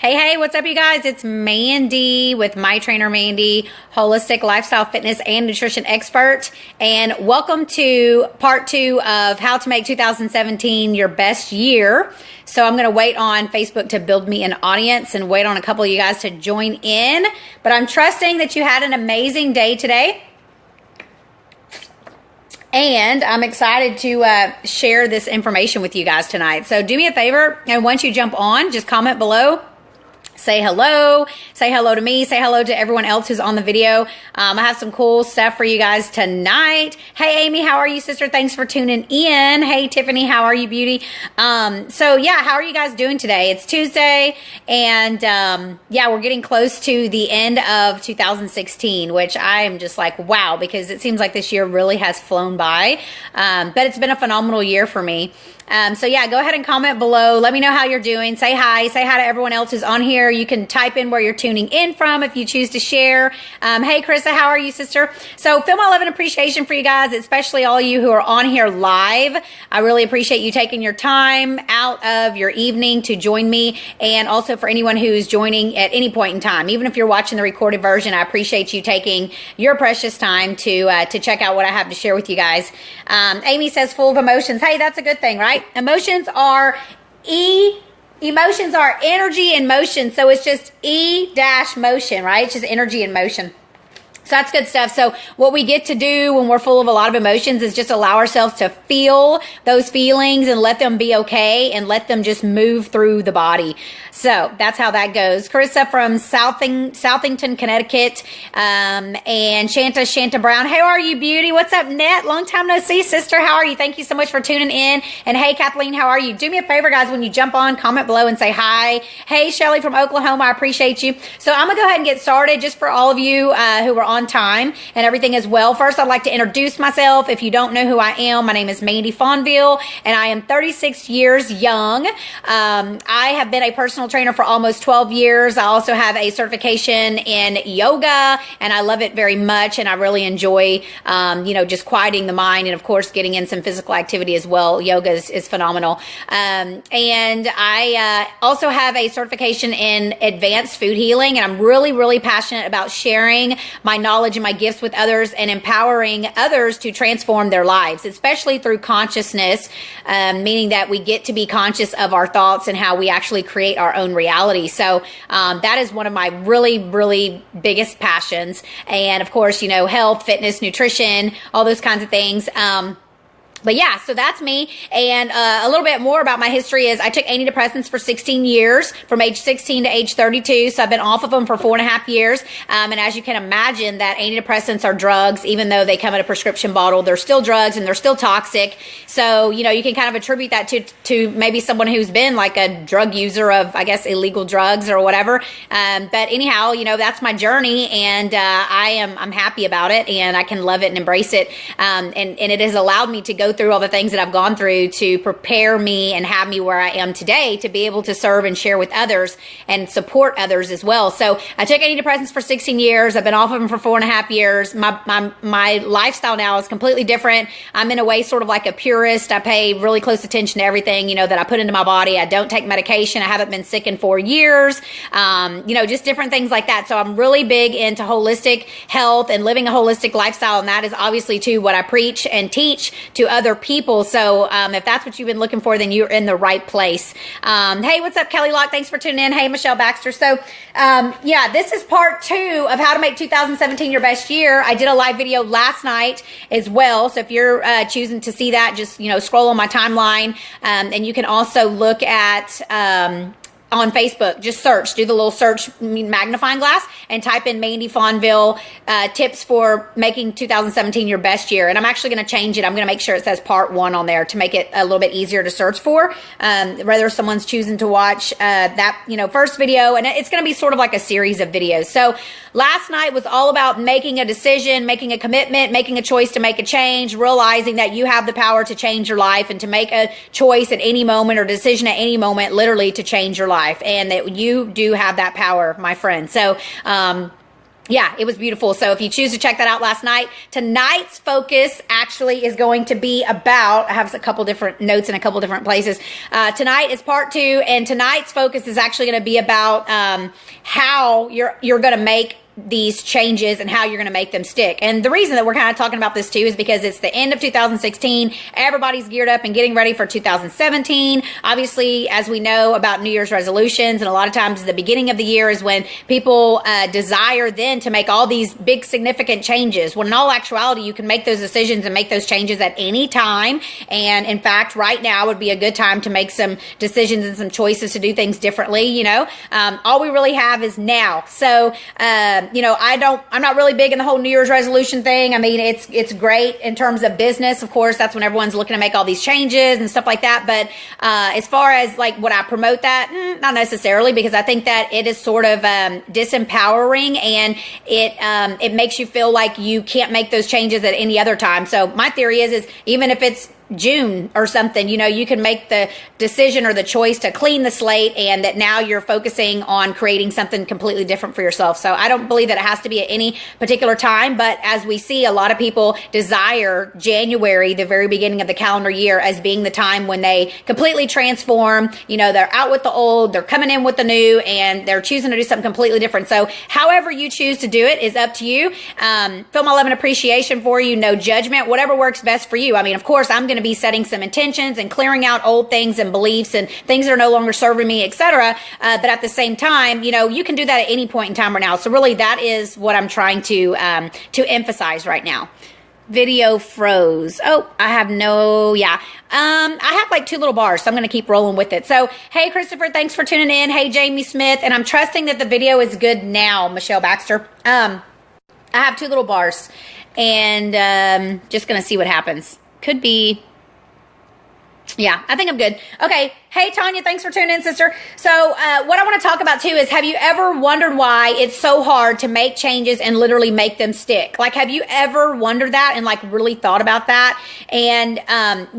Hey, what's up, you guys? It's Mandy with My Trainer Mandy, holistic lifestyle fitness and nutrition expert. And welcome to part 2 of how to make 2017 your best year. So I'm going to wait on Facebook to build me an audience and wait on a couple of you guys to join in. But I'm trusting that you had an amazing day today. And I'm excited to share this information with you guys tonight. So do me a favor, and once you jump on, just comment below. Say hello to me, say hello to everyone else who's on the video. I have some cool stuff for you guys tonight. Hey, Amy, how are you, sister? Thanks for tuning in. Hey, Tiffany, how are you, beauty? So yeah, how are you guys doing today? It's Tuesday, and yeah, we're getting close to the end of 2016, which I am just like, wow, because it seems like this year really has flown by. But it's been a phenomenal year for me. So yeah, go ahead and comment below. Let me know how you're doing. Say hi to everyone else who's on here. You can type in where you're tuning in from if you choose to share. Hey, Carissa, how are you, sister? So feel my love and appreciation for you guys, especially all you who are on here live. I really appreciate you taking your time out of your evening to join me, and also for anyone who's joining at any point in time. Even if you're watching the recorded version, I appreciate you taking your precious time to check out what I have to share with you guys. Amy says full of emotions. Hey, that's a good thing, right? Emotions are energy in motion. So it's just E-motion, right? It's just energy in motion. So that's good stuff. So what we get to do when we're full of a lot of emotions is just allow ourselves to feel those feelings and let them be okay and let them just move through the body. So that's how that goes. Carissa from Southington, Connecticut, and Shanta Brown. How are you, beauty? What's up, Net? Long time no see, sister. How are you? Thank you so much for tuning in. And hey, Kathleen, how are you? Do me a favor, guys, when you jump on, comment below and say hi. Hey, Shelly from Oklahoma, I appreciate you. So I'm going to go ahead and get started just for all of you who are on time and everything as well. First, I'd like to introduce myself. If you don't know who I am, my name is Mandy Fonville, and I am 36 years young. I have been a personal trainer for almost 12 years. I also have a certification in yoga, and I love it very much, and I really enjoy, just quieting the mind, and of course, getting in some physical activity as well. Yoga is phenomenal. And I also have a certification in advanced food healing, and I'm really, really passionate about sharing my knowledge and my gifts with others and empowering others to transform their lives, especially through consciousness, meaning that we get to be conscious of our thoughts and how we actually create our own reality. So that is one of my really, really biggest passions. And of course, health, fitness, nutrition, all those kinds of things. But yeah, so that's me. And a little bit more about my history is I took antidepressants for 16 years, from age 16 to age 32. So I've been off of them for 4.5 years. And as you can imagine, that antidepressants are drugs. Even though they come in a prescription bottle, they're still drugs and they're still toxic. So, you can kind of attribute that to maybe someone who's been like a drug user of, I guess, illegal drugs or whatever. But anyhow, that's my journey, and I'm happy about it, and I can love it and embrace it. And it has allowed me to go through all the things that I've gone through to prepare me and have me where I am today to be able to serve and share with others and support others as well. So I took antidepressants for 16 years. I've been off of them for 4.5 years. My lifestyle now is completely different. I'm in a way sort of like a purist. I pay really close attention to everything, that I put into my body. I don't take medication. I haven't been sick in 4 years. Just different things like that. So I'm really big into holistic health and living a holistic lifestyle. And that is obviously too what I preach and teach to other people. So if that's what you've been looking for, then you're in the right place. Hey, what's up, Kelly Locke? Thanks for tuning in. Hey, Michelle Baxter. So yeah, this is part 2 of how to make 2017 your best year. I did a live video last night as well. So if you're choosing to see that, just scroll on my timeline, and you can also look at on Facebook, just do the little search magnifying glass and type in Mandy Fonville tips for making 2017 your best year. And I'm actually going to change it. I'm going to make sure it says part 1 on there to make it a little bit easier to search for, whether someone's choosing to watch that first video. And it's going to be sort of like a series of videos. So last night was all about making a decision, making a commitment, making a choice to make a change, realizing that you have the power to change your life and to make a choice at any moment or decision at any moment, literally to change your life. And that you do have that power, my friend. So Yeah, it was beautiful. So if you choose to check that out last night, tonight's focus actually is going to be about, I have a couple different notes in a couple different places. Tonight is part 2, and tonight's focus is actually going to be about how you're going to make these changes and how you're going to make them stick. And the reason that we're kind of talking about this too is because it's the end of 2016. Everybody's geared up and getting ready for 2017. Obviously, as we know about New Year's resolutions, and a lot of times the beginning of the year is when people desire then to make all these big significant changes. When in all actuality, you can make those decisions and make those changes at any time. And in fact, right now would be a good time to make some decisions and some choices to do things differently. You know, all we really have is now. So, you know, I'm not really big in the whole New Year's resolution thing. I mean, it's great in terms of business. Of course, that's when everyone's looking to make all these changes and stuff like that. But as far as like, would I promote that? Not necessarily, because I think that it is sort of disempowering, and it makes you feel like you can't make those changes at any other time. So my theory is even if it's June or something, you know, you can make the decision or the choice to clean the slate, and that now you're focusing on creating something completely different for yourself. So I don't believe that it has to be at any particular time, but as we see, a lot of people desire January, the very beginning of the calendar year, as being the time when they completely transform. You know, they're out with the old, they're coming in with the new, and they're choosing to do something completely different. So however you choose to do it is up to you. Feel my love and appreciation for you. No judgment, whatever works best for you. I mean, of course, I'm going to be setting some intentions and clearing out old things and beliefs and things that are no longer serving me, etc. But at the same time, you know, you can do that at any point in time right now. So really, that is what I'm trying to emphasize right now. Video froze. Oh, I have no, yeah. I have like 2 little bars, so I'm going to keep rolling with it. So, hey, Christopher, thanks for tuning in. Hey, Jamie Smith, and I'm trusting that the video is good now, Michelle Baxter. I have 2 little bars, and just going to see what happens. Could be. Yeah, I think I'm good. Okay. Hey, Tanya, thanks for tuning in, sister. So what I want to talk about, too, is have you ever wondered why it's so hard to make changes and literally make them stick? Like, have you ever wondered that and, like, really thought about that and,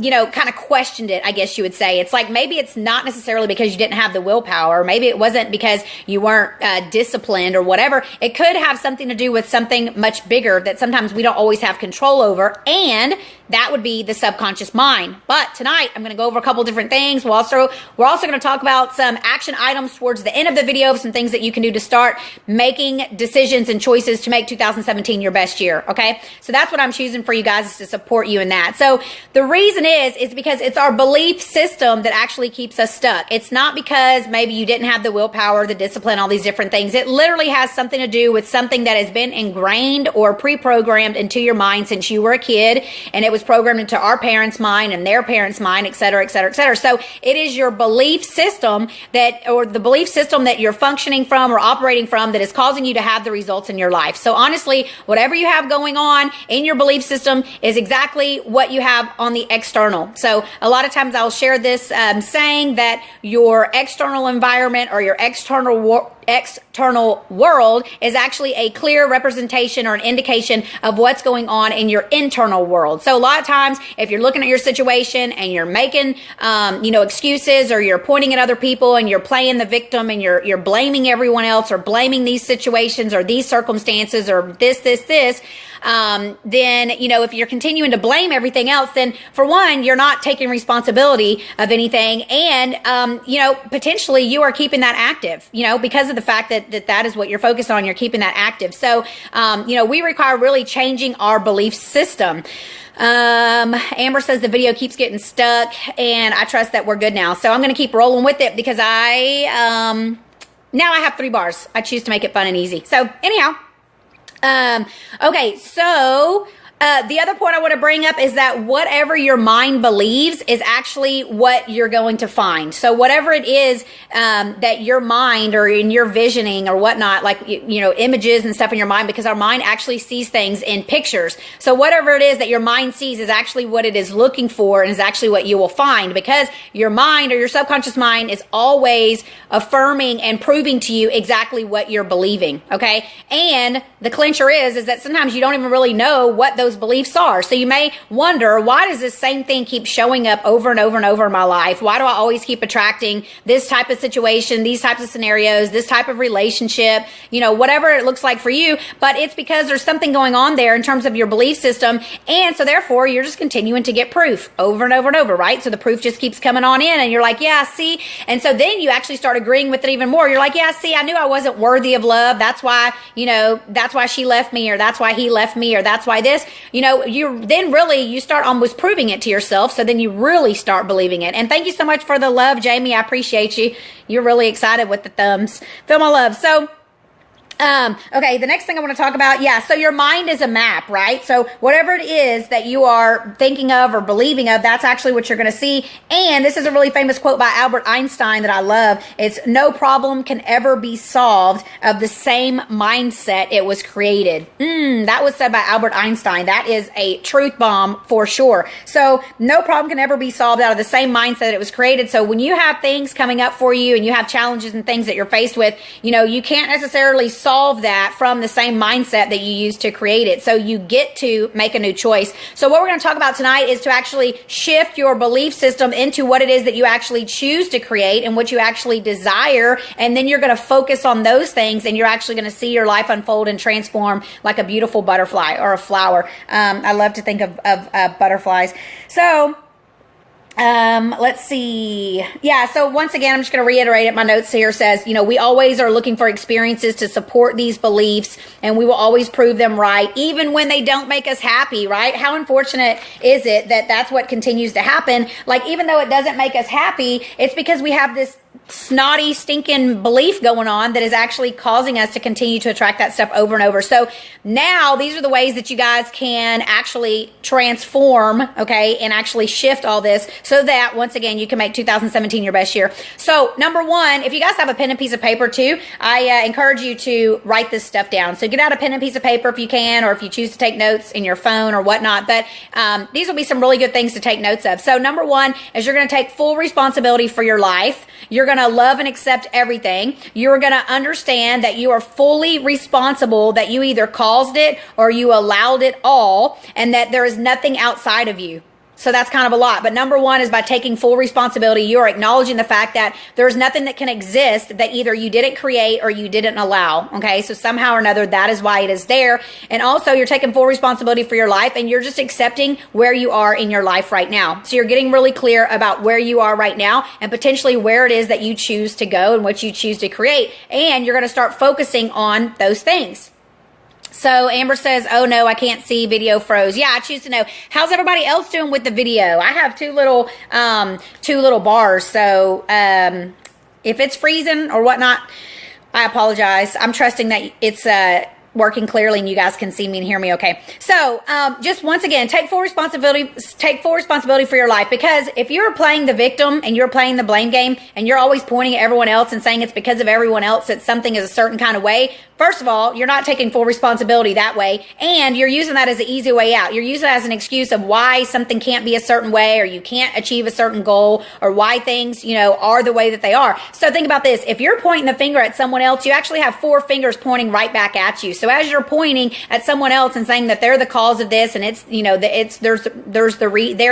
you know, kind of questioned it, I guess you would say? It's like maybe it's not necessarily because you didn't have the willpower. Maybe it wasn't because you weren't disciplined or whatever. It could have something to do with something much bigger that sometimes we don't always have control over, and that would be the subconscious mind. But tonight, I'm going to go over a couple different things. We're also going to talk about some action items towards the end of the video, some things that you can do to start making decisions and choices to make 2017 your best year. Okay. So that's what I'm choosing for you guys, is to support you in that. So the reason is because it's our belief system that actually keeps us stuck. It's not because maybe you didn't have the willpower, the discipline, all these different things. It literally has something to do with something that has been ingrained or pre-programmed into your mind since you were a kid, and it was programmed into our parents' mind and their parents' mind, et cetera, et cetera, et cetera. So it is your belief system or the belief system that you're functioning from or operating from that is causing you to have the results in your life. So honestly, whatever you have going on in your belief system is exactly what you have on the external. So a lot of times I'll share this saying that your external environment or your external world is actually a clear representation or an indication of what's going on in your internal world. So a lot of times, if you're looking at your situation and you're making, excuses, or you're pointing at other people and you're playing the victim and you're blaming everyone else or blaming these situations or these circumstances or this, then, if you're continuing to blame everything else, then for one, you're not taking responsibility of anything. And, potentially you are keeping that active, because of the fact that is what you're focused on. You're keeping that active. So, we require really changing our belief system. Amber says the video keeps getting stuck, and I trust that we're good now. So I'm going to keep rolling with it because now I have 3 bars. I choose to make it fun and easy. So anyhow, okay, so the other point I want to bring up is that whatever your mind believes is actually what you're going to find. So whatever it is that your mind or in your visioning or whatnot, like, images and stuff in your mind, because our mind actually sees things in pictures. So whatever it is that your mind sees is actually what it is looking for and is actually what you will find, because your mind or your subconscious mind is always affirming and proving to you exactly what you're believing. Okay. And the clincher is that sometimes you don't even really know what those those beliefs are. So you may wonder, why does this same thing keep showing up over and over and over in my life? Why do I always keep attracting this type of situation, these types of scenarios, this type of relationship, whatever it looks like for you? But it's because there's something going on there in terms of your belief system. And so therefore you're just continuing to get proof over and over and over, right? So the proof just keeps coming on in and you're like, yeah, see. And so then you actually start agreeing with it even more. You're like, yeah, see, I knew I wasn't worthy of love. That's why, that's why she left me, or that's why he left me, or that's why this, you start almost proving it to yourself. So then you really start believing it. And thank you so much for the love, Jamie. I appreciate you. You're really excited with the thumbs. Feel my love. So, okay, the next thing I want to talk about, so your mind is a map, right? So whatever it is that you are thinking of or believing of, that's actually what you're going to see. And this is a really famous quote by Albert Einstein that I love. It's, no problem can ever be solved of the same mindset it was created. That was said by Albert Einstein. That is a truth bomb for sure. So no problem can ever be solved out of the same mindset that it was created. So when you have things coming up for you and you have challenges and things that you're faced with, you can't necessarily solve that from the same mindset that you used to create it. So you get to make a new choice. So what we're going to talk about tonight is to actually shift your belief system into what it is that you actually choose to create and what you actually desire. And then you're going to focus on those things and you're actually going to see your life unfold and transform like a beautiful butterfly or a flower. I love to think of butterflies. So let's see. So once again, I'm just going to reiterate it. My notes here says, we always are looking for experiences to support these beliefs, and we will always prove them right, even when they don't make us happy, right? How unfortunate is it that that's what continues to happen? Like, even though it doesn't make us happy, it's because we have this snotty, stinking belief going on that is actually causing us to continue to attract that stuff over and over. So now these are the ways that you guys can actually transform, okay, and actually shift all this so that, once again, you can make 2017 your best year. So number one, if you guys have a pen and piece of paper too, I encourage you to write this stuff down. So get out a pen and piece of paper if you can, or if you choose to take notes in your phone or whatnot. But these will be some really good things to take notes of. So number one is you're going to take full responsibility for your life. You're going to love and accept everything. You're going to understand that you are fully responsible, that you either caused it or you allowed it all, and that there is nothing outside of you. So that's kind of a lot. But number one is by taking full responsibility, you're acknowledging the fact that there's nothing that can exist that either you didn't create or you didn't allow. Okay. So somehow or another, that is why it is there. And also you're taking full responsibility for your life, and you're just accepting where you are in your life right now. So you're getting really clear about where you are right now and potentially where it is that you choose to go and what you choose to create. And you're going to start focusing on those things. So Amber says, oh no, I can't see, video froze. Yeah, I choose to know. How's everybody else doing with the video? I have two little bars. So if it's freezing or whatnot, I apologize. I'm trusting that it's working clearly and you guys can see me and hear me okay. So just once again, take full responsibility for your life, because if you're playing the victim and you're playing the blame game and you're always pointing at everyone else and saying it's because of everyone else that something is a certain kind of way, first of all, you're not taking full responsibility that way, and you're using that as an easy way out. You're using it as an excuse of why something can't be a certain way, or you can't achieve a certain goal, or why things, are the way that they are. So think about this. If you're pointing the finger at someone else, you actually have four fingers pointing right back at you. So as you're pointing at someone else and saying that they're the cause of this, and it's, they're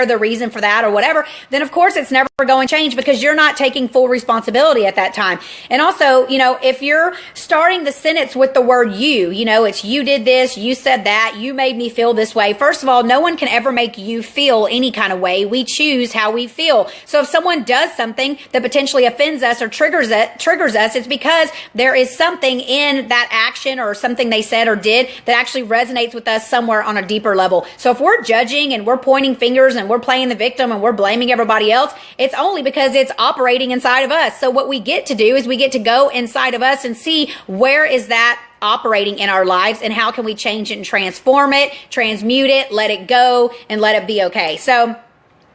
the reason for that or whatever, then of course it's never going to change, because you're not taking full responsibility at that time. And also, if you're starting the sentence with the word you, it's you did this, you said that, you made me feel this way. First of all, no one can ever make you feel any kind of way. We choose how we feel. So if someone does something that potentially offends us or triggers us, it's because there is something in that action or something they said or did that actually resonates with us somewhere on a deeper level. So if we're judging and we're pointing fingers and we're playing the victim and we're blaming everybody else, it's only because it's operating inside of us. So what we get to do is we get to go inside of us and see where is that operating in our lives, and how can we change it and transform it, transmute it, let it go, and let it be okay. So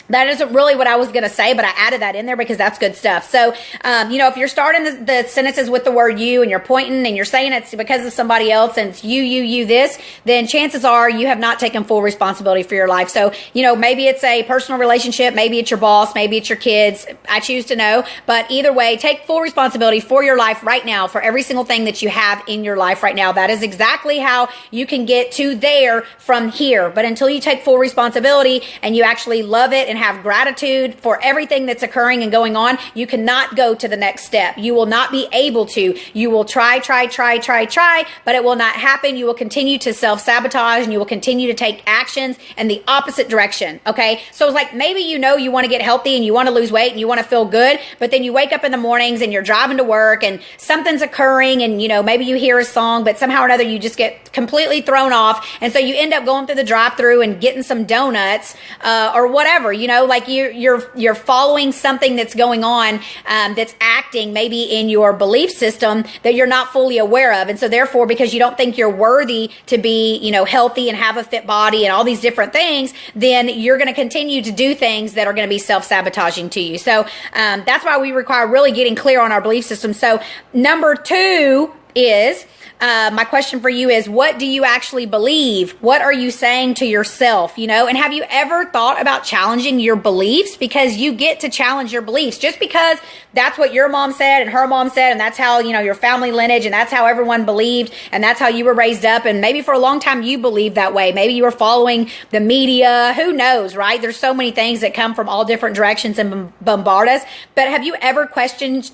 That isn't really what I was going to say, but I added that in there because that's good stuff. So, if you're starting the sentences with the word you and you're pointing and you're saying it's because of somebody else and it's you, this, then chances are you have not taken full responsibility for your life. So, maybe it's a personal relationship, maybe it's your boss, maybe it's your kids. I choose to know. But either way, take full responsibility for your life right now, for every single thing that you have in your life right now. That is exactly how you can get to there from here. But until you take full responsibility and you actually love it and have gratitude for everything that's occurring and going on, you cannot go to the next step. You will not be able to. You will try, but it will not happen. You will continue to self-sabotage and you will continue to take actions in the opposite direction. Okay. So it's like maybe you want to get healthy and you want to lose weight and you want to feel good, but then you wake up in the mornings and you're driving to work and something's occurring and maybe you hear a song, but somehow or another you just get completely thrown off. And so you end up going through the drive-through and getting some donuts, or whatever, like you're following something that's going on, that's acting maybe in your belief system that you're not fully aware of. And so therefore, because you don't think you're worthy to be, healthy and have a fit body and all these different things, then you're going to continue to do things that are going to be self-sabotaging to you. So that's why we require really getting clear on our belief system. So number 2 is, my question for you is, what do you actually believe? What are you saying to yourself? And have you ever thought about challenging your beliefs? Because you get to challenge your beliefs just because that's what your mom said and her mom said. And that's how, your family lineage and that's how everyone believed. And that's how you were raised up. And maybe for a long time you believed that way. Maybe you were following the media. Who knows, right? There's so many things that come from all different directions and bombard us. But have you ever questioned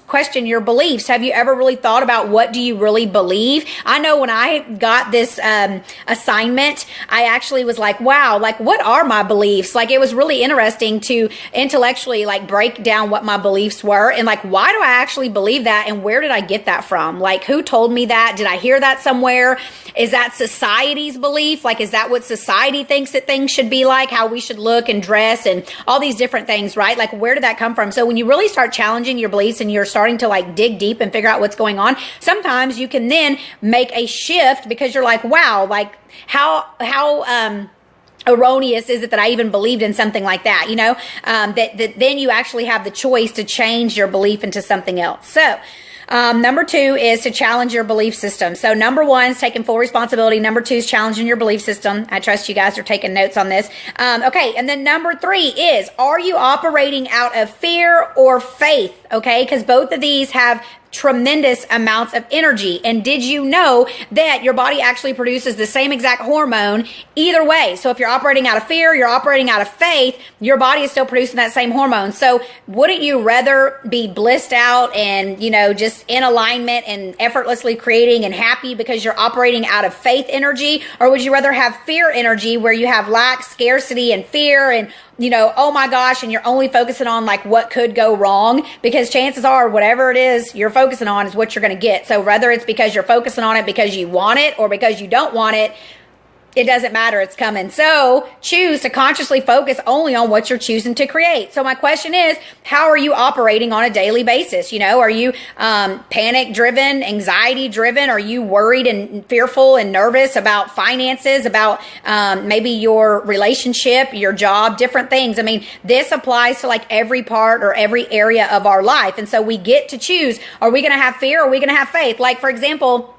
your beliefs? Have you ever really thought about what do you really believe? I know when I got this assignment, I actually was like, wow, like what are my beliefs? Like it was really interesting to intellectually like break down what my beliefs were and like, why do I actually believe that? And where did I get that from? Like who told me that? Did I hear that somewhere? Is that society's belief? Like, is that what society thinks that things should be like, how we should look and dress and all these different things, right? Like where did that come from? So when you really start challenging your beliefs and you're starting to like dig deep and figure out what's going on, sometimes you can then make a shift because you're like, wow, like how erroneous is it that I even believed in something like that, that then you actually have the choice to change your belief into something else. So number 2 is to challenge your belief system. So number 1 is taking full responsibility. Number 2 is challenging your belief system. I trust you guys are taking notes on this. Okay. And then number 3 is, are you operating out of fear or faith? Okay. Because both of these have tremendous amounts of energy. And did you know that your body actually produces the same exact hormone either way? So if you're operating out of fear, you're operating out of faith, your body is still producing that same hormone. So wouldn't you rather be blissed out and, just in alignment and effortlessly creating and happy because you're operating out of faith energy? Or would you rather have fear energy where you have lack, scarcity, and fear and oh my gosh, and you're only focusing on like what could go wrong? Because chances are whatever it is you're focusing on is what you're going to get. So whether it's because you're focusing on it because you want it or because you don't want it, it doesn't matter. It's coming. So choose to consciously focus only on what you're choosing to create. So my question is, how are you operating on a daily basis? Are you panic driven, anxiety driven? Are you worried and fearful and nervous about finances, about maybe your relationship, your job, different things? I mean, this applies to like every part or every area of our life. And so we get to choose, are we going to have fear or are we going to have faith? Like, for example,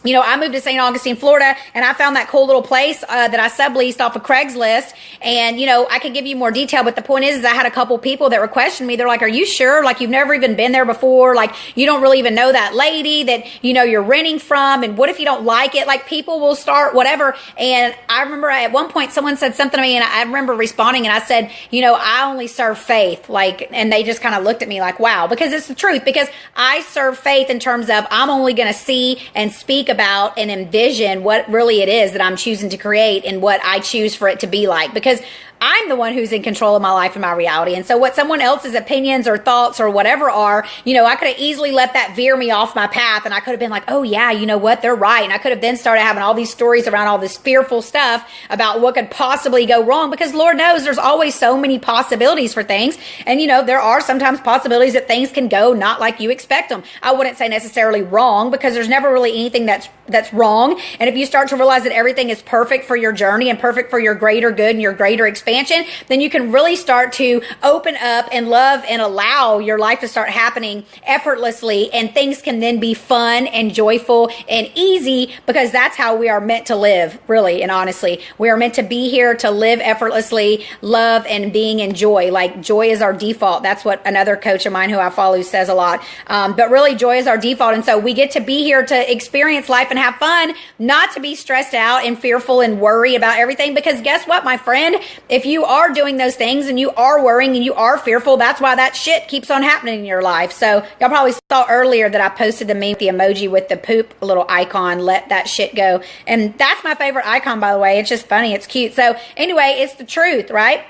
I moved to St. Augustine, Florida, and I found that cool little place that I subleased off of Craigslist. And, I could give you more detail, but the point is I had a couple people that were questioning me. They're like, are you sure? Like, you've never even been there before. Like, you don't really even know that lady that, you're renting from. And what if you don't like it? Like, people will start whatever. And I remember at one point someone said something to me, and I remember responding, and I said, I only serve faith. Like, and they just kind of looked at me like, wow, because it's the truth. Because I serve faith in terms of I'm only going to see and speak about and envision what really it is that I'm choosing to create and what I choose for it to be like, because I'm the one who's in control of my life and my reality. And so what someone else's opinions or thoughts or whatever are, I could have easily let that veer me off my path. And I could have been like, oh yeah, you know what? They're right. And I could have then started having all these stories around all this fearful stuff about what could possibly go wrong, because Lord knows there's always so many possibilities for things. And there are sometimes possibilities that things can go not like you expect them. I wouldn't say necessarily wrong, because there's never really anything that's wrong. And if you start to realize that everything is perfect for your journey and perfect for your greater good and your greater experience, expansion, then you can really start to open up and love and allow your life to start happening effortlessly, and things can then be fun and joyful and easy, because that's how we are meant to live, really and honestly. We are meant to be here to live effortlessly, love, and being in joy. Like, joy is our default. That's what another coach of mine who I follow says a lot. But really, joy is our default. And so we get to be here to experience life and have fun, not to be stressed out and fearful and worry about everything. Because guess what, my friend? If you are doing those things and you are worrying and you are fearful, that's why that shit keeps on happening in your life. So y'all probably saw earlier that I posted the meme, the emoji with the poop little icon, let that shit go. And that's my favorite icon, by the way. It's just funny. It's cute. So anyway, it's the truth, right?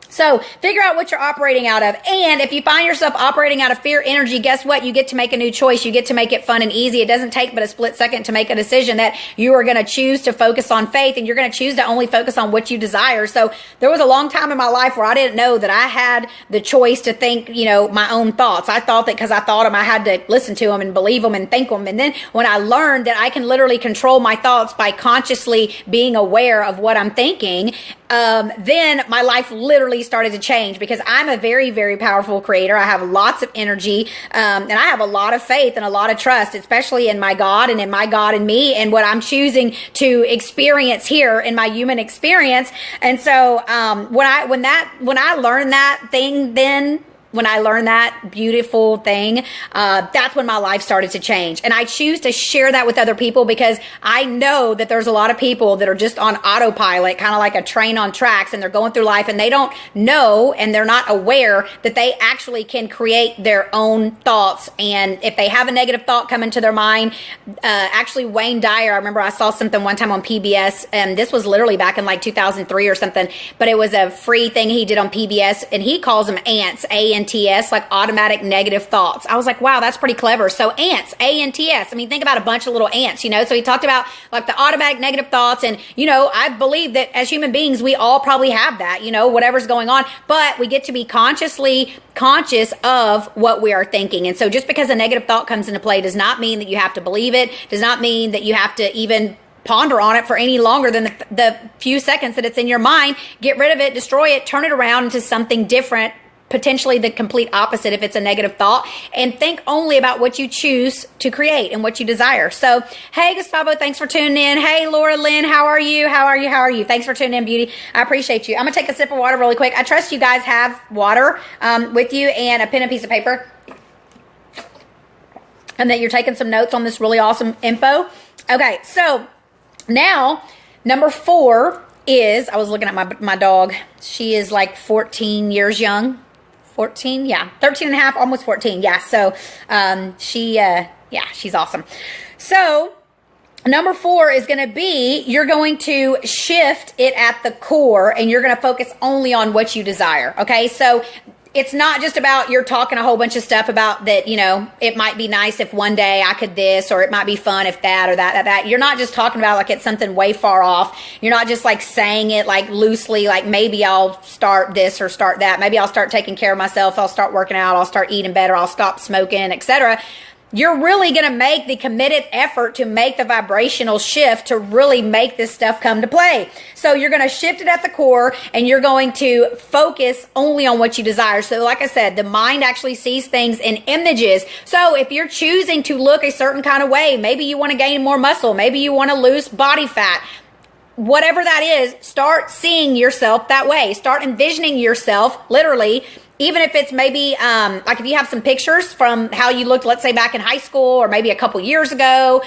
So figure out what you're operating out of. And if you find yourself operating out of fear energy, guess what? You get to make a new choice. You get to make it fun and easy. It doesn't take but a split second to make a decision that you are going to choose to focus on faith, and you're going to choose to only focus on what you desire. So there was a long time in my life where I didn't know that I had the choice to think, my own thoughts. I thought that because I thought them, I had to listen to them and believe them and think them. And then when I learned that I can literally control my thoughts by consciously being aware of what I'm thinking, then my life literally started to change, because I'm a very, very powerful creator. I have lots of energy, and I have a lot of faith and a lot of trust, especially in my God and in my God and me and what I'm choosing to experience here in my human experience. And so when I learned that thing, then when I learned that beautiful thing, that's when my life started to change. And I choose to share that with other people, because I know that there's a lot of people that are just on autopilot, kind of like a train on tracks, and they're going through life and they don't know, and they're not aware that they actually can create their own thoughts. And if they have a negative thought come into their mind, actually Wayne Dyer, I remember I saw something one time on PBS, and this was literally back in like 2003 or something, but it was a free thing he did on PBS, and he calls them ants, ANTS, like automatic negative thoughts. I was like, wow, that's pretty clever. So ants, ANTS. I mean, think about a bunch of little ants, So he talked about like the automatic negative thoughts. And, I believe that as human beings, we all probably have that, whatever's going on, but we get to be consciously conscious of what we are thinking. And so just because a negative thought comes into play does not mean that you have to believe it, does not mean that you have to even ponder on it for any longer than the few seconds that it's in your mind. Get rid of it, destroy it, turn it around into something different, potentially the complete opposite if it's a negative thought, and think only about what you choose to create and what you desire. So, hey, Gustavo, thanks for tuning in. Hey, Laura Lynn, how are you? How are you? How are you? Thanks for tuning in, beauty. I appreciate you. I'm going to take a sip of water really quick. I trust you guys have water with you and a pen and piece of paper, and that you're taking some notes on this really awesome info. Okay, so now number 4 is, I was looking at my dog. She is like 14 years young. 14, yeah, 13 and a half, almost 14, yeah. So she's awesome. So number 4 is going to be, you're going to shift it at the core, and you're going to focus only on what you desire. Okay, so it's not just about you're talking a whole bunch of stuff about that, it might be nice if one day I could this, or it might be fun if that or that. You're not just talking about like it's something way far off. You're not just like saying it like loosely, like maybe I'll start this or start that. Maybe I'll start taking care of myself. I'll start working out. I'll start eating better. I'll stop smoking, etc. You're really going to make the committed effort to make the vibrational shift to really make this stuff come to play. So you're going to shift it at the core, and you're going to focus only on what you desire. So like I said, the mind actually sees things in images. So if you're choosing to look a certain kind of way, maybe you want to gain more muscle, maybe you want to lose body fat, whatever that is, start seeing yourself that way. Start envisioning yourself literally. Even if it's maybe, like if you have some pictures from how you looked, let's say back in high school, or maybe a couple years ago,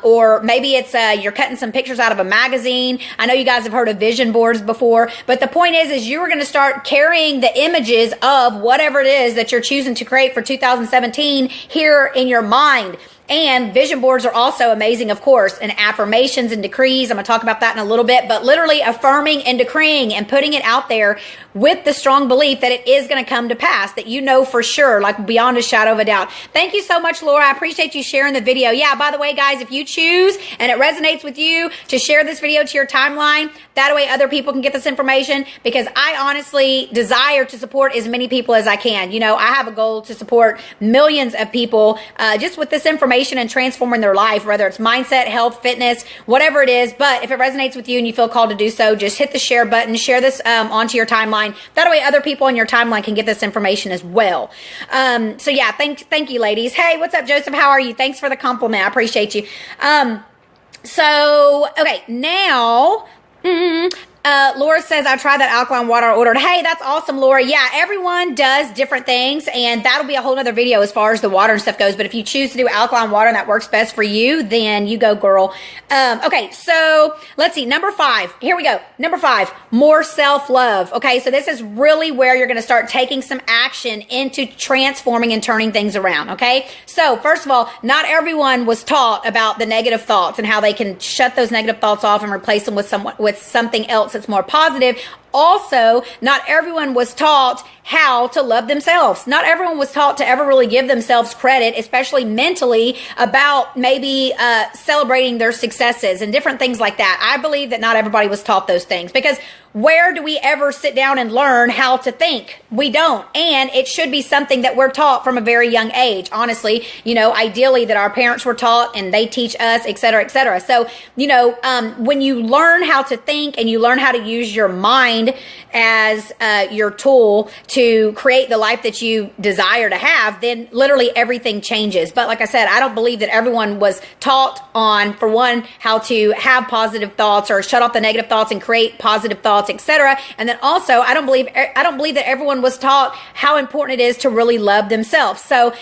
or maybe it's you're cutting some pictures out of a magazine. I know you guys have heard of vision boards before, but the point is you are going to start carrying the images of whatever it is that you're choosing to create for 2017 here in your mind. And vision boards are also amazing, of course, and affirmations and decrees. I'm going to talk about that in a little bit, but literally affirming and decreeing and putting it out there with the strong belief that it is going to come to pass, that you know for sure, like beyond a shadow of a doubt. Thank you so much, Laura. I appreciate you sharing the video. Yeah, by the way, guys, if you choose and it resonates with you to share this video to your timeline, that way other people can get this information, because I honestly desire to support as many people as I can. I have a goal to support millions of people just with this information transformation and transforming their life, whether it's mindset, health, fitness, whatever it is. But if it resonates with you and you feel called to do so, just hit the share button, share this onto your timeline. That way other people on your timeline can get this information as well. So yeah, thank you, ladies. Hey, what's up, Joseph? How are you? Thanks for the compliment. I appreciate you. So, okay, now, Laura says, I tried that alkaline water I ordered. Hey, that's awesome, Laura. Yeah, everyone does different things, and that'll be a whole nother video as far as the water and stuff goes. But if you choose to do alkaline water and that works best for you, then you go, girl. Okay, so let's see. Number 5. Here we go. Number 5, more self-love. Okay, so this is really where you're going to start taking some action into transforming and turning things around. Okay, so first of all, not everyone was taught about the negative thoughts and how they can shut those negative thoughts off and replace them with something else that's more positive. Also, not everyone was taught how to love themselves. Not everyone was taught to ever really give themselves credit, especially mentally, about maybe celebrating their successes and different things like that. I believe that not everybody was taught those things, because where do we ever sit down and learn how to think? We don't. And it should be something that we're taught from a very young age. Honestly, ideally that our parents were taught and they teach us, et cetera, et cetera. So, when you learn how to think and you learn how to use your mind as your tool to create the life that you desire to have, then literally everything changes. But like I said, I don't believe that everyone was taught on, for one, how to have positive thoughts or shut off the negative thoughts and create positive thoughts, etc. And then also, I don't believe that everyone was taught how important it is to really love themselves. So,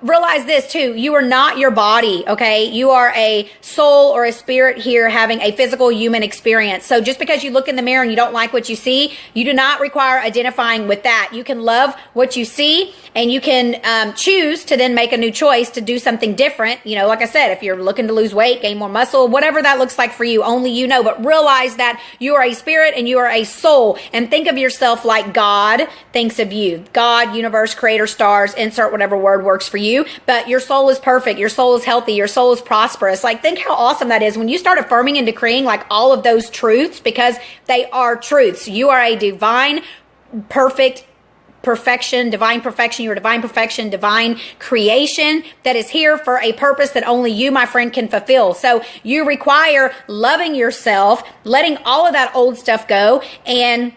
realize this too: you are not your body. Okay, you are a soul or a spirit here having a physical human experience. So just because you look in the mirror and you don't like what you see, you do not require identifying with that. You can love what you see, and you can choose to then make a new choice to do something different. Like I said, if you're looking to lose weight, gain more muscle, whatever that looks like for you, only you know. But realize that you are a spirit and you are a soul, and think of yourself like God thinks of you. God, universe, creator, stars, insert whatever word works for you. But your soul is perfect. Your soul is healthy. Your soul is prosperous. Like, think how awesome that is when you start affirming and decreeing like all of those truths, because they are truths. You are a divine, perfection, divine perfection. You're a divine perfection, divine creation that is here for a purpose that only you, my friend, can fulfill. So you require loving yourself, letting all of that old stuff go, and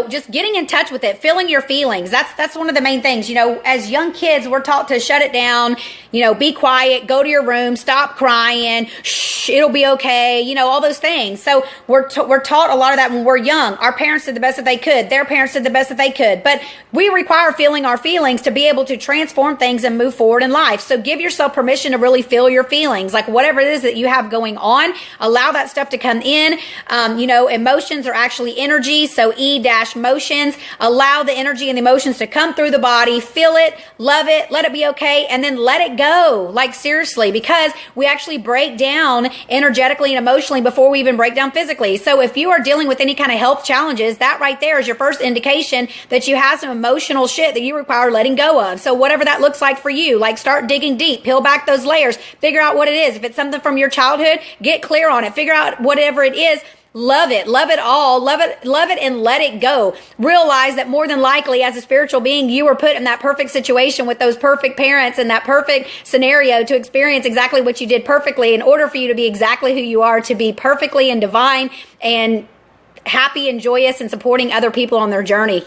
just getting in touch with it, feeling your feelings. That's one of the main things. As young kids, we're taught to shut it down, be quiet, go to your room, stop crying, shh, it'll be okay, all those things. So we're taught a lot of that when we're young. Our parents did the best that they could. Their parents did the best that they could. But we require feeling our feelings to be able to transform things and move forward in life. So give yourself permission to really feel your feelings. Like, whatever it is that you have going on, allow that stuff to come in. Emotions are actually energy. So motions, allow the energy and the emotions to come through the body, feel it, love it, let it be okay, and then let it go. Like, seriously, because we actually break down energetically and emotionally before we even break down physically. So if you are dealing with any kind of health challenges, that right there is your first indication that you have some emotional shit that you require letting go of. So whatever that looks like for you, like, start digging deep, peel back those layers, figure out what it is. If it's something from your childhood, get clear on it, figure out whatever it is. Love it all, love it, and let it go. Realize that more than likely, as a spiritual being, you were put in that perfect situation with those perfect parents and that perfect scenario to experience exactly what you did perfectly, in order for you to be exactly who you are, to be perfectly and divine and happy and joyous and supporting other people on their journey,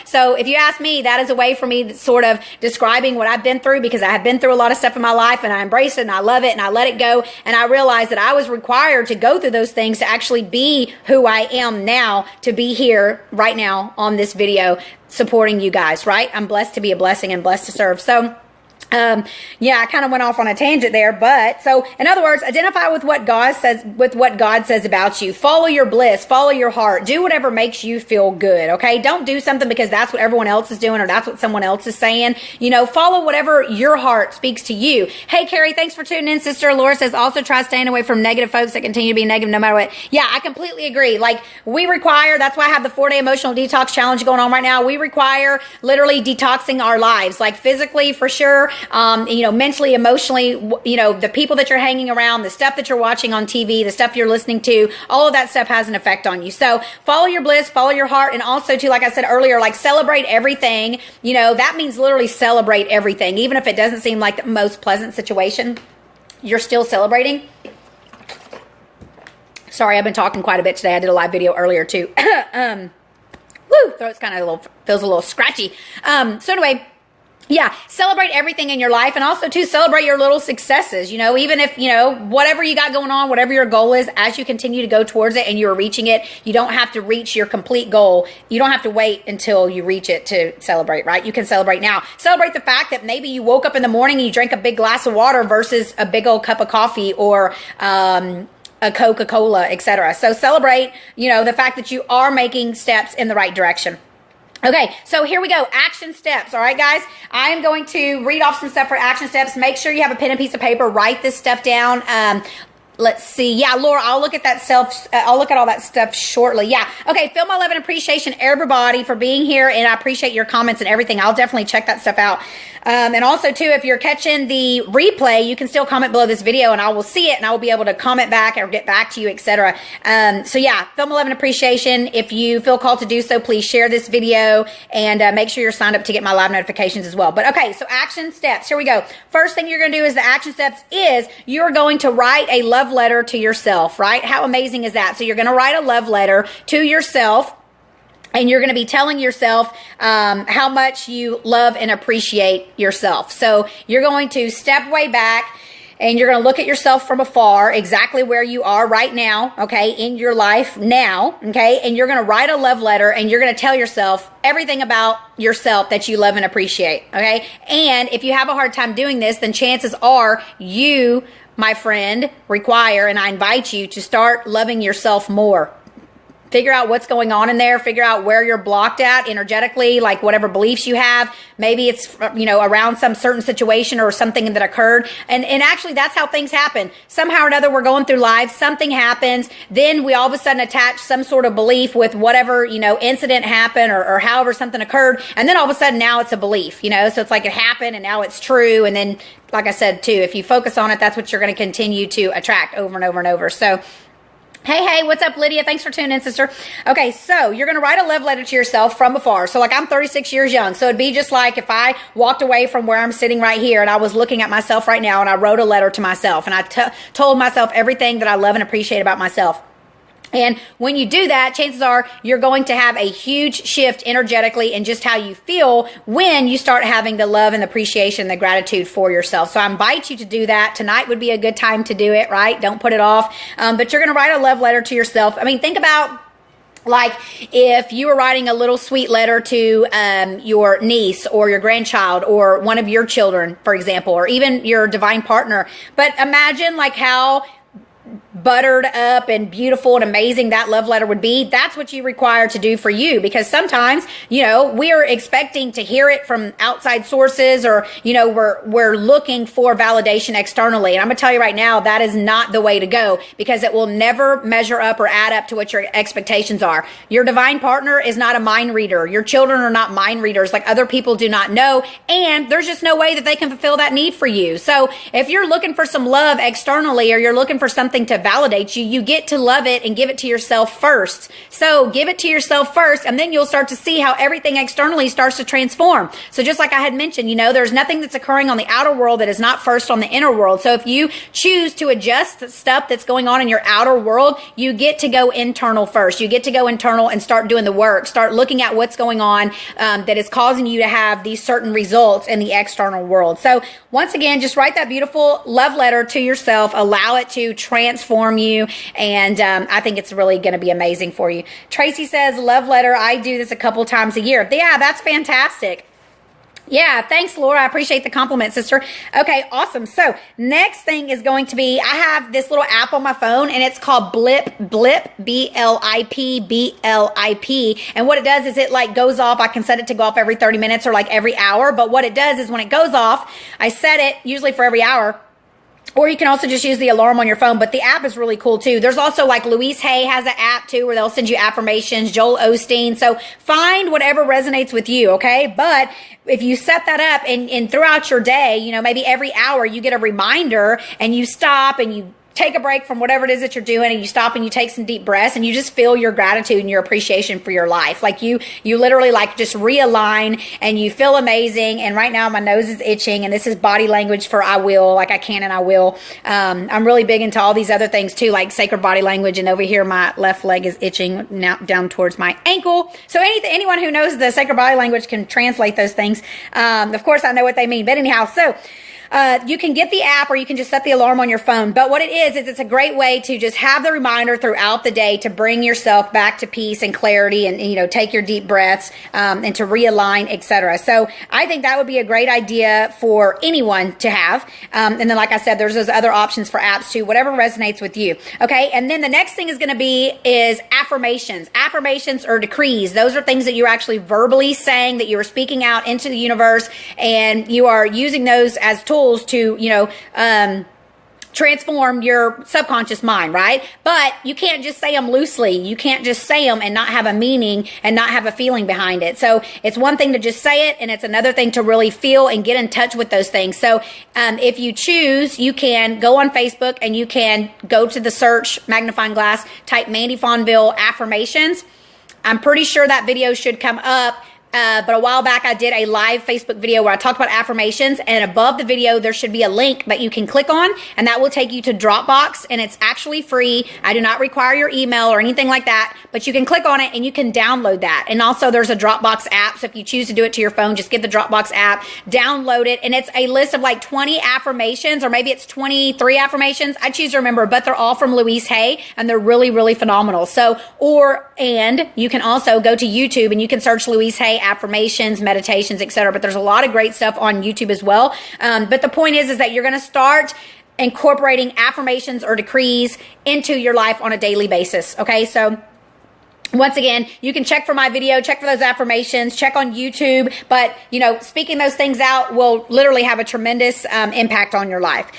So if you ask me, that is a way for me sort of describing what I've been through, because I have been through a lot of stuff in my life, and I embrace it and I love it and I let it go. And I realized that I was required to go through those things to actually be who I am now, to be here right now on this video supporting you guys, right? I'm blessed to be a blessing and blessed to serve. So I kind of went off on a tangent there, but so in other words, identify with what God says about you. Follow your bliss, follow your heart, do whatever makes you feel good. Okay. Don't do something because that's what everyone else is doing or that's what someone else is saying. Follow whatever your heart speaks to you. Hey, Carrie, thanks for tuning in. Sister Laura says, also try staying away from negative folks that continue to be negative no matter what. Yeah, I completely agree. Like, that's why I have the 4-day emotional detox challenge going on right now. We require literally detoxing our lives, like physically for sure. mentally, emotionally, the people that you're hanging around, the stuff that you're watching on TV, the stuff you're listening to, all of that stuff has an effect on you. So follow your bliss, follow your heart, and also too, like I said earlier, like celebrate everything. That means literally celebrate everything. Even if it doesn't seem like the most pleasant situation, you're still celebrating. Sorry, I've been talking quite a bit today. I did a live video earlier too. Throat's kind of feels a little scratchy. So anyway, yeah, celebrate everything in your life, and also to celebrate your little successes. Even if, whatever you got going on, whatever your goal is, as you continue to go towards it and you're reaching it, you don't have to reach your complete goal. You don't have to wait until you reach it to celebrate, right? You can celebrate now. Celebrate the fact that maybe you woke up in the morning and you drank a big glass of water versus a big old cup of coffee or, a Coca-Cola, etc. So celebrate, the fact that you are making steps in the right direction. Okay, so here we go. Action steps. All right, guys. I am going to read off some stuff for action steps. Make sure you have a pen and piece of paper. Write this stuff down. Let's see. Yeah, Laura, I'll look at I'll look at all that stuff shortly. Yeah. Okay. Feel my love and appreciation, everybody, for being here. And I appreciate your comments and everything. I'll definitely check that stuff out. And also too, if you're catching the replay, you can still comment below this video and I will see it and I will be able to comment back or get back to you, etc. So yeah, feel my love and appreciation. If you feel called to do so, please share this video and make sure you're signed up to get my live notifications as well. But okay, so action steps. Here we go. First thing you're going to do is the action steps is you're going to write a love letter to yourself, right? How amazing is that? So you're going to write a love letter to yourself. And you're going to be telling yourself how much you love and appreciate yourself. So you're going to step way back and you're going to look at yourself from afar, exactly where you are right now, okay, in your life now, okay? And you're going to write a love letter and you're going to tell yourself everything about yourself that you love and appreciate, okay? And if you have a hard time doing this, then chances are you, my friend, require, and I invite you to start loving yourself more. Figure out what's going on in there. Figure out where you're blocked at energetically, like whatever beliefs you have. Maybe it's, around some certain situation or something that occurred. And actually, that's how things happen. Somehow or another, we're going through life. Something happens. Then we all of a sudden attach some sort of belief with whatever, incident happened or however something occurred. And then all of a sudden, now it's a belief, So it's like it happened and now it's true. And then, like I said, too, if you focus on it, that's what you're going to continue to attract over and over and over. So, hey, what's up, Lydia? Thanks for tuning in, sister. Okay, so you're going to write a love letter to yourself from afar. So like I'm 36 years young. So it'd be just like if I walked away from where I'm sitting right here and I was looking at myself right now and I wrote a letter to myself and I told myself everything that I love and appreciate about myself. And when you do that, chances are you're going to have a huge shift energetically in just how you feel when you start having the love and the appreciation, the gratitude for yourself. So I invite you to do that. Tonight would be a good time to do it, right? Don't put it off. But you're going to write a love letter to yourself. I mean, think about like if you were writing a little sweet letter to your niece or your grandchild or one of your children, for example, or even your divine partner. But imagine like how buttered up and beautiful and amazing that love letter would be. That's what you require to do for you, because sometimes, we're expecting to hear it from outside sources or, we're looking for validation externally. And I'm gonna tell you right now, that is not the way to go, because it will never measure up or add up to what your expectations are. Your divine partner is not a mind reader. Your children are not mind readers. Like other people do not know. And there's just no way that they can fulfill that need for you. So if you're looking for some love externally, or you're looking for something to validate you, you get to love it and give it to yourself first. So give it to yourself first, and then you'll start to see how everything externally starts to transform. So just like I had mentioned, there's nothing that's occurring on the outer world that is not first on the inner world. So if you choose to adjust the stuff that's going on in your outer world, you get to go internal first. You get to go internal and start doing the work. Start looking at what's going on that is causing you to have these certain results in the external world. So once again, just write that beautiful love letter to yourself. Allow it to transform you, and I think it's really going to be amazing for you. Tracy says, love letter, I do this a couple times a year. Yeah, that's fantastic. Yeah, thanks, Laura. I appreciate the compliment, sister. Okay, awesome. So next thing is going to be, I have this little app on my phone, and it's called Blip, B-L-I-P, B-L-I-P. And what it does is it like goes off. I can set it to go off every 30 minutes or like every hour. But what it does is when it goes off, I set it usually for every hour. Or you can also just use the alarm on your phone, but the app is really cool too. There's also like Louise Hay has an app too where they'll send you affirmations, Joel Osteen. So find whatever resonates with you, okay? But if you set that up and throughout your day, you know, maybe every hour you get a reminder and you stop and you take a break from whatever it is that you're doing and you stop and you take some deep breaths and you just feel your gratitude and your appreciation for your life. Like you literally like just realign and you feel amazing. And right now my nose is itching and this is body language for I will, like I can and I will. I'm really big into all these other things too, like sacred body language. And over here, my left leg is itching now down towards my ankle. So anyone who knows the sacred body language can translate those things. Of course I know what they mean, but anyhow, so you can get the app or you can just set the alarm on your phone. But what it is it's a great way to just have the reminder throughout the day to bring yourself back to peace and clarity and you know, take your deep breaths and to realign, etc. So I think that would be a great idea for anyone to have. And then, like I said, there's those other options for apps too, whatever resonates with you. Okay. And then the next thing is going to be is affirmations. Affirmations or decrees. Those are things that you're actually verbally saying, that you are speaking out into the universe, and you are using those as tools to, you know, transform your subconscious mind, right? But you can't just say them loosely. You can't just say them and not have a meaning and not have a feeling behind it. So it's one thing to just say it, and it's another thing to really feel and get in touch with those things. So if you choose, you can go on Facebook and you can go to the search magnifying glass, type Mandy Fonville affirmations. I'm pretty sure that video should come up. But a while back, I did a live Facebook video where I talked about affirmations, and above the video, there should be a link that you can click on, and that will take you to Dropbox, and it's actually free. I do not require your email or anything like that, but you can click on it and you can download that. And also there's a Dropbox app. So if you choose to do it to your phone, just get the Dropbox app, download it. And it's a list of like 20 affirmations, or maybe it's 23 affirmations. I choose to remember, but they're all from Louise Hay, and they're really, really phenomenal. So, and you can also go to YouTube and you can search Louise Hay affirmations, meditations, etc. But there's a lot of great stuff on YouTube as well. But the point is that you're going to start incorporating affirmations or decrees into your life on a daily basis. Okay, so once again, you can check for my video, check for those affirmations, check on YouTube, but you know, speaking those things out will literally have a tremendous impact on your life.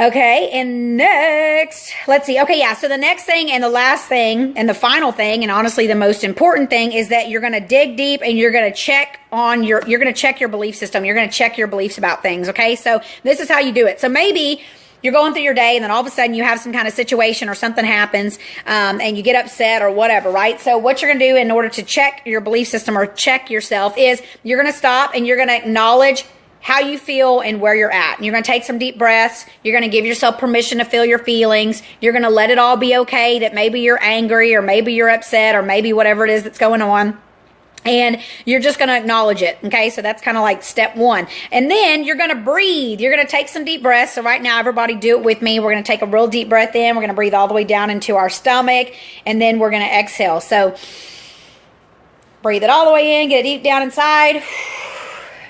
Okay, and next, let's see. Okay, yeah, so the next thing and the last thing and the final thing, and honestly the most important thing, is that you're going to dig deep and you're going to check on you're going to check your belief system. You're going to check your beliefs about things, okay? So this is how you do it. So maybe you're going through your day and then all of a sudden you have some kind of situation or something happens and you get upset or whatever, right? So what you're going to do in order to check your belief system or check yourself is you're going to stop and you're going to acknowledge how you feel and where you're at. And you're going to take some deep breaths. You're going to give yourself permission to feel your feelings. You're going to let it all be okay, that maybe you're angry or maybe you're upset or maybe whatever it is that's going on. And you're just going to acknowledge it. Okay. So that's kind of like step one. And then you're going to breathe. You're going to take some deep breaths. So right now, everybody do it with me. We're going to take a real deep breath in. We're going to breathe all the way down into our stomach. And then we're going to exhale. So breathe it all the way in, get it deep down inside.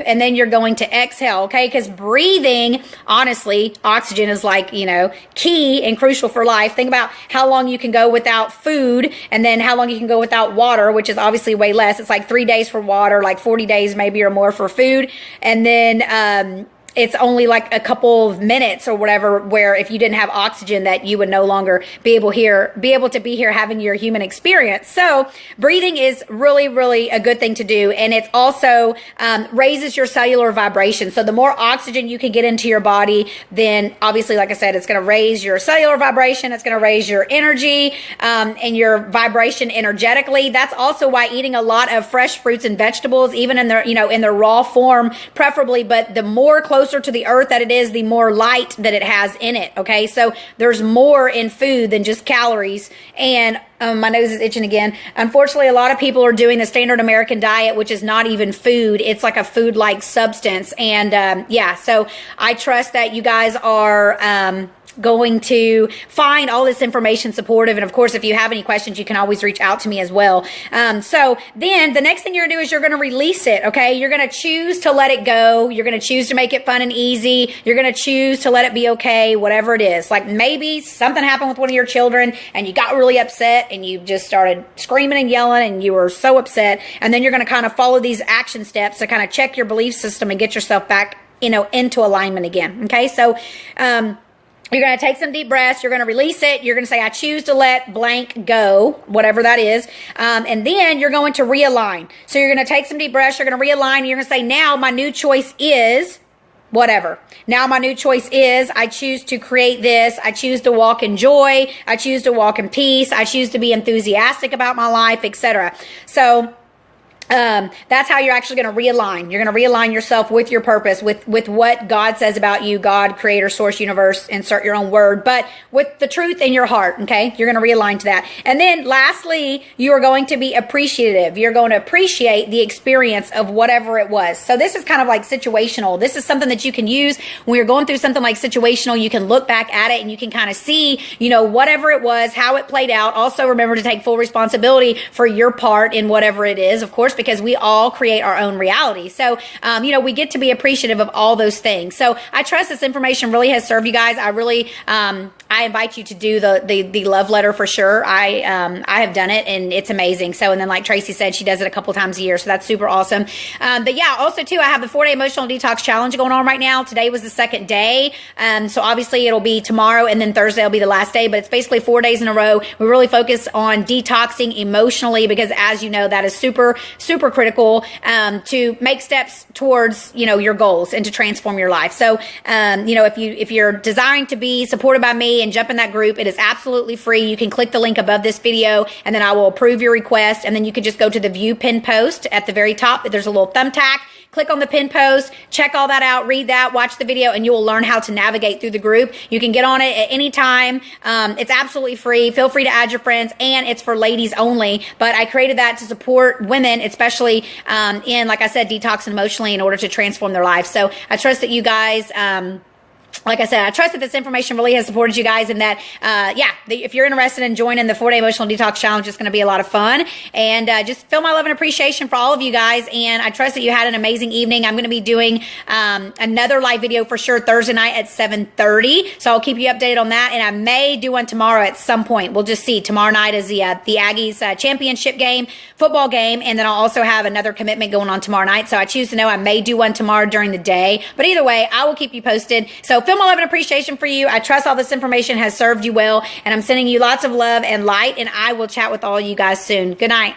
And then you're going to exhale, okay? Because breathing, honestly, oxygen is like, you know, key and crucial for life. Think about how long you can go without food and then how long you can go without water, which is obviously way less. It's like 3 days for water, like 40 days maybe or more for food. And then it's only like a couple of minutes or whatever, where if you didn't have oxygen, that you would no longer be able to be here having your human experience. So breathing is really, really a good thing to do. And it also raises your cellular vibration. So the more oxygen you can get into your body, then obviously, like I said, it's going to raise your cellular vibration. It's going to raise your energy and your vibration energetically. That's also why eating a lot of fresh fruits and vegetables, even in their, you know, in their raw form, preferably, but the more closer to the earth that it is, the more light that it has in it. Okay, so there's more in food than just calories. And my nose is itching again. Unfortunately, a lot of people are doing the standard American diet, which is not even food. It's like a food-like substance. And yeah, so I trust that you guys are going to find all this information supportive. And of course, if you have any questions, you can always reach out to me as well. So then the next thing you're going to do is you're going to release it. Okay. You're going to choose to let it go. You're going to choose to make it fun and easy. You're going to choose to let it be okay, whatever it is. Like maybe something happened with one of your children and you got really upset and you just started screaming and yelling and you were so upset. And then you're going to kind of follow these action steps to kind of check your belief system and get yourself back, you know, into alignment again. Okay. So, You're going to take some deep breaths. You're going to release it. You're going to say, I choose to let blank go, whatever that is. And then you're going to realign. So you're going to take some deep breaths. You're going to realign. And you're going to say, now my new choice is whatever. Now my new choice is, I choose to create this. I choose to walk in joy. I choose to walk in peace. I choose to be enthusiastic about my life, etc. So that's how you're actually going to realign. You're going to realign yourself with your purpose, with what God says about you, God, creator, source, universe, insert your own word, but with the truth in your heart, okay? You're going to realign to that. And then lastly, you are going to be appreciative. You're going to appreciate the experience of whatever it was. So this is kind of like situational. This is something that you can use when you're going through something like situational. You can look back at it and you can kind of see, you know, whatever it was, how it played out. Also remember to take full responsibility for your part in whatever it is, of course, because we all create our own reality. So, you know, we get to be appreciative of all those things. So I trust this information really has served you guys. I really, I invite you to do the love letter for sure. I have done it and it's amazing. So, and then like Tracy said, she does it a couple times a year. So that's super awesome. But yeah, also too, I have the 4-day emotional detox challenge going on right now. Today was the second day. So obviously it'll be tomorrow and then Thursday will be the last day, but it's basically 4 days in a row. We really focus on detoxing emotionally because as you know, that is super, super critical to make steps towards, you know, your goals and to transform your life. So, you know, if you're desiring to be supported by me and jump in that group, it is absolutely free. You can click the link above this video and then I will approve your request. And then you can just go to the view pin post at the very top. There's a little thumbtack. Click on the pin post, check all that out, read that, watch the video, and you will learn how to navigate through the group. You can get on it at any time. It's absolutely free. Feel free to add your friends, and it's for ladies only. But I created that to support women, especially in, like I said, detoxing emotionally in order to transform their lives. So I trust that you guys... like I said, I trust that this information really has supported you guys and that, if you're interested in joining the 4-day emotional detox challenge, it's going to be a lot of fun. And just feel my love and appreciation for all of you guys. And I trust that you had an amazing evening. I'm going to be doing another live video for sure Thursday night at 7:30. So I'll keep you updated on that. And I may do one tomorrow at some point. We'll just see. Tomorrow night is the Aggies championship game, football game. And then I'll also have another commitment going on tomorrow night. So I choose to know I may do one tomorrow during the day. But either way, I will keep you posted. So feel my love and appreciation for you. I trust all this information has served you well, and I'm sending you lots of love and light, and I will chat with all you guys soon. Good night.